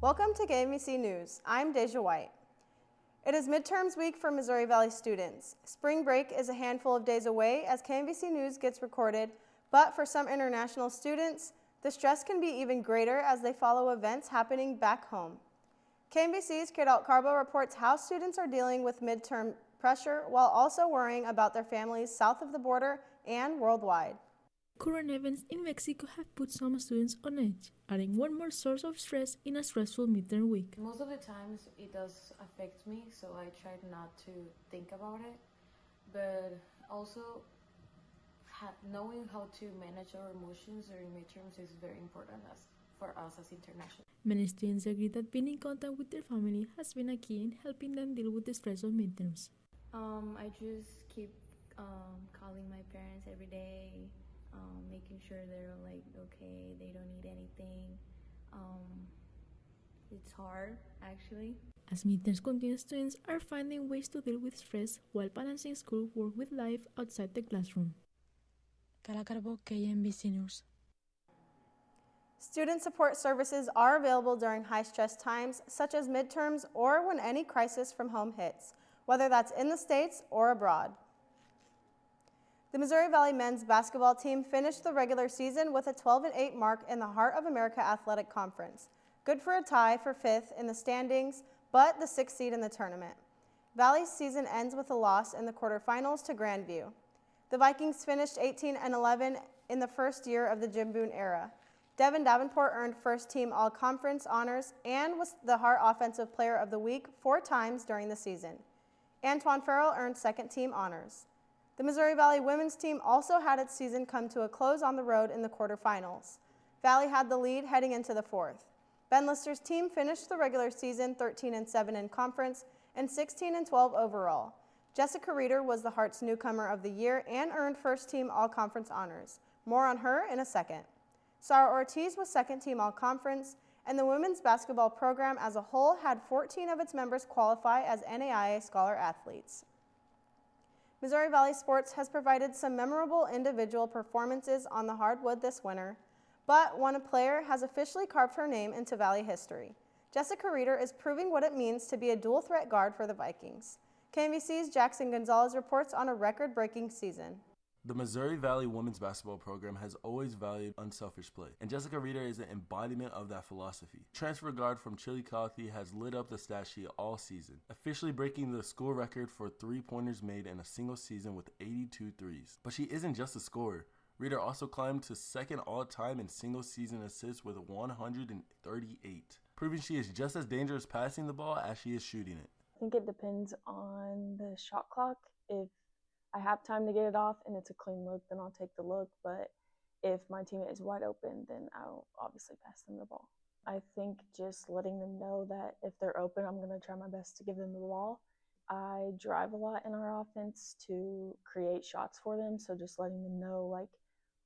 Welcome to KMVC News. I'm Deja White. It is midterms week for Missouri Valley students. Spring break is a handful of days away as KMVC News gets recorded, but for some international students, the stress can be even greater as they follow events happening back home. KMVC's Kidalt Carbo reports how students are dealing with midterm pressure while also worrying about their families south of the border and worldwide. Current events in Mexico have put some students on edge, adding one more source of stress in a stressful midterm week. Most of the times it does affect me, so I try not to think about it. But also, knowing how to manage our emotions during midterms is very important for us as international. Many students agree that being in contact with their family has been a key in helping them deal with the stress of midterms. I just keep calling my parents every day. Making sure they're okay, they don't need anything. It's hard, actually. As midterms continue, students are finding ways to deal with stress while balancing schoolwork with life outside the classroom. Kala Carbo, KMVC News. Student support services are available during high-stress times, such as midterms or when any crisis from home hits, whether that's in the States or abroad. The Missouri Valley men's basketball team finished the regular season with a 12-8 mark in the Heart of America Athletic Conference. Good for a tie for 5th in the standings, but the 6th seed in the tournament. Valley's season ends with a loss in the quarterfinals to Grandview. The Vikings finished 18-11 in the first year of the Jim Boone era. Devin Davenport earned first-team All-Conference honors and was the Heart Offensive Player of the Week 4 times during the season. Antoine Farrell earned second-team honors. The Missouri Valley women's team also had its season come to a close on the road in the quarterfinals. Valley had the lead heading into the 4th. Ben Lister's team finished the regular season 13-7 in conference and 16-12 overall. Jessica Reeder was the Heart's newcomer of the year and earned first-team All-Conference honors. More on her in a second. Sarah Ortiz was second-team All-Conference, and the women's basketball program as a whole had 14 of its members qualify as NAIA Scholar Athletes. Missouri Valley Sports has provided some memorable individual performances on the hardwood this winter, but one player has officially carved her name into Valley history. Jessica Reeder is proving what it means to be a dual-threat guard for the Vikings. KMVC's Jackson Gonzalez reports on a record-breaking season. The Missouri Valley women's basketball program has always valued unselfish play, and Jessica Reeder is an embodiment of that philosophy. Transfer guard from Chillicothe has lit up the stat sheet all season, officially breaking the school record for three-pointers made in a single season with 82 threes. But she isn't just a scorer. Reeder also climbed to second all-time in single-season assists with 138, proving she is just as dangerous passing the ball as she is shooting it. I think it depends on the shot clock. If I have time to get it off and it's a clean look, then I'll take the look. But if my teammate is wide open, then I'll obviously pass them the ball. I think just letting them know that if they're open, I'm going to try my best to give them the ball. I drive a lot in our offense to create shots for them. So just letting them know,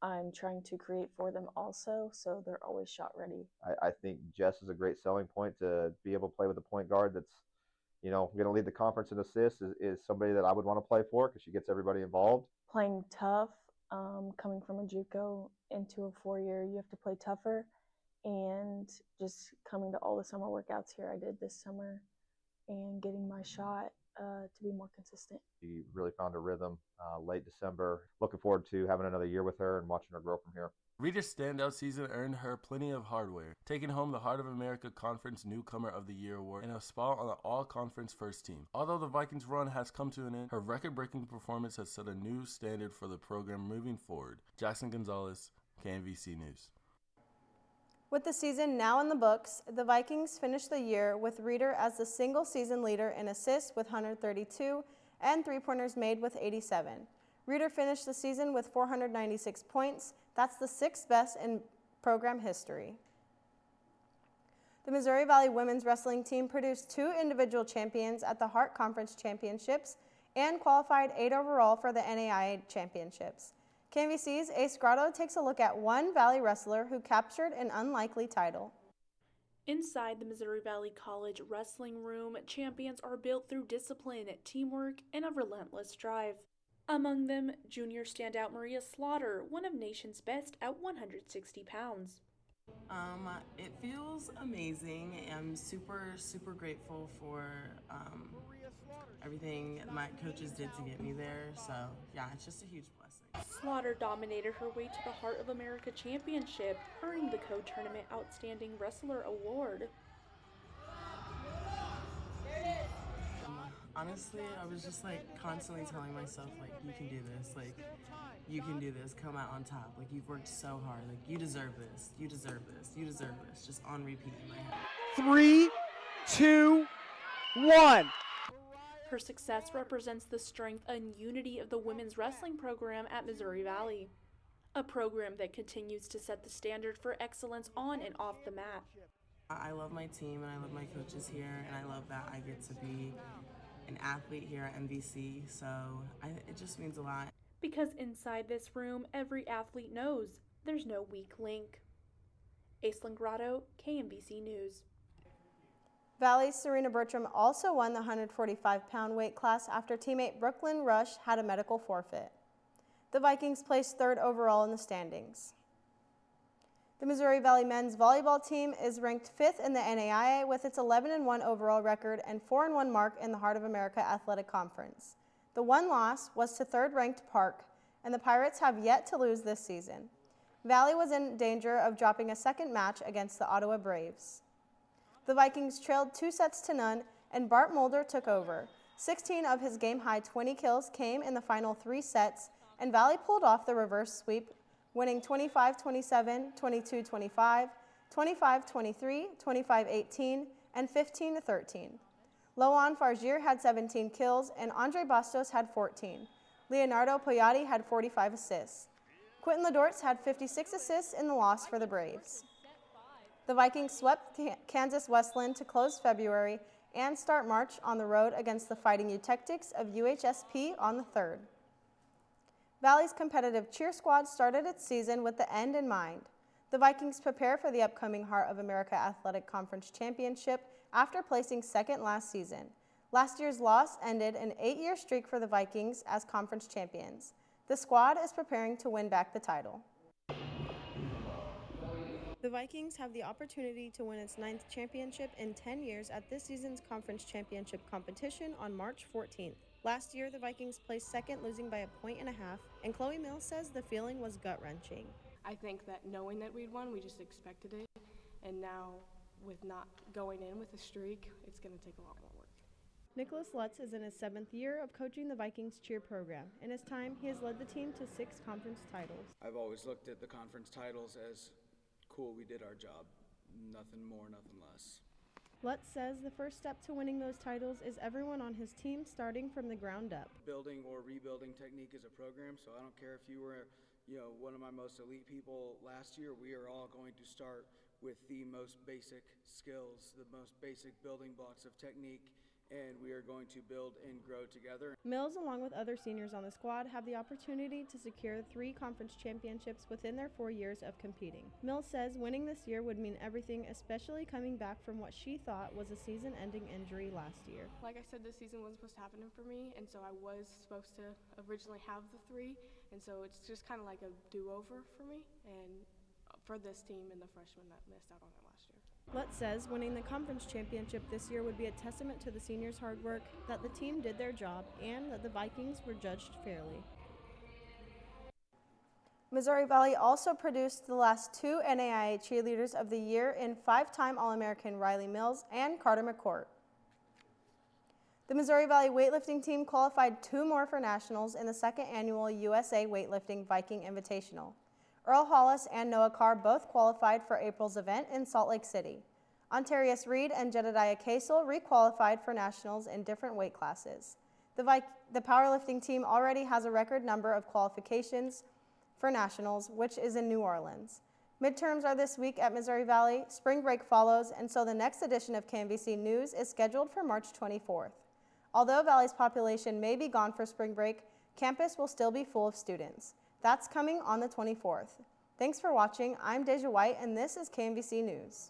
I'm trying to create for them also, so they're always shot ready. I think Jess is a great selling point to be able to play with a point guard that's going to lead the conference in assists is somebody that I would want to play for because she gets everybody involved. Playing tough, coming from a JUCO into a 4-year, you have to play tougher. And just coming to all the summer workouts here I did this summer and getting my shot to be more consistent. She really found a rhythm late December. Looking forward to having another year with her and watching her grow from here. Reeder's standout season earned her plenty of hardware, taking home the Heart of America Conference Newcomer of the Year award and a spot on the All-Conference first team. Although the Vikings' run has come to an end, her record-breaking performance has set a new standard for the program moving forward. Jackson Gonzalez, KMVC News. With the season now in the books, the Vikings finished the year with Reeder as the single-season leader in assists with 132 and three-pointers made with 87. Reeder finished the season with 496 points. That's the 6th best in program history. The Missouri Valley women's wrestling team produced 2 individual champions at the Heart Conference Championships and qualified 8 overall for the NAIA Championships. KMVC's Ace Grotto takes a look at one Valley wrestler who captured an unlikely title. Inside the Missouri Valley College wrestling room, champions are built through discipline, teamwork, and a relentless drive. Among them, junior standout Maria Slaughter, one of nation's best at 160 pounds. It feels amazing. I'm super grateful for everything my coaches did to get me there. So yeah, it's just a huge blessing. Slaughter dominated her way to the Heart of America Championship, earning the Co-Tournament Outstanding Wrestler Award. Honestly, I was just like constantly telling myself, like, you can do this, like, you can do this, come out on top, like, you've worked so hard, like, you deserve this, you deserve this, you deserve this, just on repeat in my head. 3, 2, 1. Her success represents the strength and unity of the women's wrestling program at Missouri Valley, a program that continues to set the standard for excellence on and off the mat. I love my team and I love my coaches here, and I love that I get to be an athlete here at MVC, so it just means a lot. Because inside this room, every athlete knows there's no weak link. Aislinn Grotto, KMVC News. Valley's Serena Bertram also won the 145-pound weight class after teammate Brooklyn Rush had a medical forfeit. The Vikings placed 3rd overall in the standings. The Missouri Valley men's volleyball team is ranked 5th in the NAIA with its 11-1 overall record and 4-1 mark in the Heart of America Athletic Conference. The one loss was to 3rd-ranked Park, and the Pirates have yet to lose this season. Valley was in danger of dropping a second match against the Ottawa Braves. The Vikings trailed 2-0, and Bart Mulder took over. 16 of his game-high 20 kills came in the final 3 sets, and Valley pulled off the reverse sweep, winning 25-27, 22-25, 25-23, 25-18, and 15-13. Loan Fargier had 17 kills, and Andre Bastos had 14. Leonardo Poyati had 45 assists. Quentin Ledortz had 56 assists in the loss for the Braves. The Vikings swept Kansas Westland to close February and start March on the road against the Fighting Eutectics of UHSP on the 3rd. Valley's competitive cheer squad started its season with the end in mind. The Vikings prepare for the upcoming Heart of America Athletic Conference Championship after placing 2nd last season. Last year's loss ended an 8-year streak for the Vikings as conference champions. The squad is preparing to win back the title. The Vikings have the opportunity to win its 9th championship in 10 years at this season's conference championship competition on March 14th. Last year, the Vikings placed 2nd, losing by 1.5 points, and Chloe Mills says the feeling was gut-wrenching. I think that knowing that we'd won, we just expected it, and now with not going in with a streak, it's going to take a lot more work. Nicholas Lutz is in his 7th year of coaching the Vikings cheer program. In his time, he has led the team to 6 conference titles. I've always looked at the conference titles as cool, we did our job. Nothing more, nothing less. Lutz says the first step to winning those titles is everyone on his team starting from the ground up. Building or rebuilding technique is a program, so I don't care if you were, one of my most elite people last year. We are all going to start with the most basic skills, the most basic building blocks of technique, and we are going to build and grow together. Mills, along with other seniors on the squad, have the opportunity to secure 3 conference championships within their 4 years of competing. Mills says winning this year would mean everything, especially coming back from what she thought was a season-ending injury last year. Like I said, this season wasn't supposed to happen for me, and so I was supposed to originally have the 3, and so it's just kind of like a do-over for me and for this team and the freshmen that missed out on it last year. Lutz says winning the conference championship this year would be a testament to the seniors' hard work, that the team did their job, and that the Vikings were judged fairly. Missouri Valley also produced the last 2 NAIA Cheerleaders of the Year in 5-time All-American Riley Mills and Carter McCourt. The Missouri Valley weightlifting team qualified 2 more for nationals in the 2nd annual USA Weightlifting Viking Invitational. Earl Hollis and Noah Carr both qualified for April's event in Salt Lake City. Ontarius Reed and Jedediah Kasel re-qualified for nationals in different weight classes. The powerlifting team already has a record number of qualifications for nationals, which is in New Orleans. Midterms are this week at Missouri Valley, spring break follows, and so the next edition of KMVC News is scheduled for March 24th. Although Valley's population may be gone for spring break, campus will still be full of students. That's coming on the 24th. Thanks for watching. I'm Deja White, and this is KMVC News.